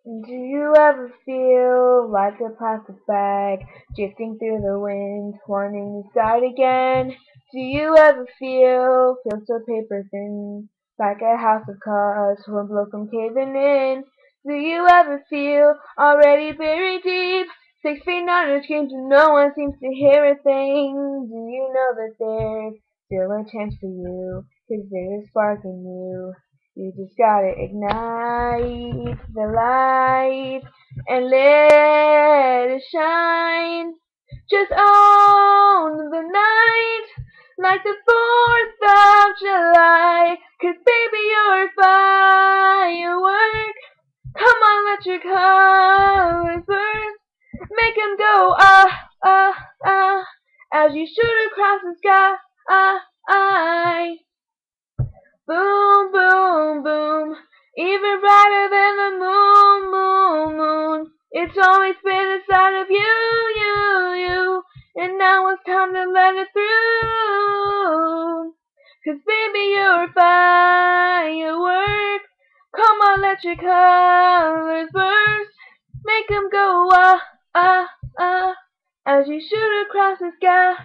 Do you ever feel like a plastic bag drifting through the wind, wanting to start again? Do you ever feel so paper thin, like a house of cards, one blow from caving in? Do you ever feel already buried deep, 6 feet under screams and no one seems to hear a thing? Do you know that there's still a chance for you, 'cause there's a spark in you? You just gotta ignite the light and let it shine. Just own the night like the 4th of July. 'Cause baby, you're a firework. Come on, let your colors burst. Make 'em go ah, ah, ah as you shoot across the sky. Boom, boom, boom, even brighter than the moon, moon, moon. It's always been inside of you, and now it's time to let it through. 'Cause baby, you're a firework. Come on, let your colors burst. Make 'em go ah, ah, ah, as you shoot across the sky.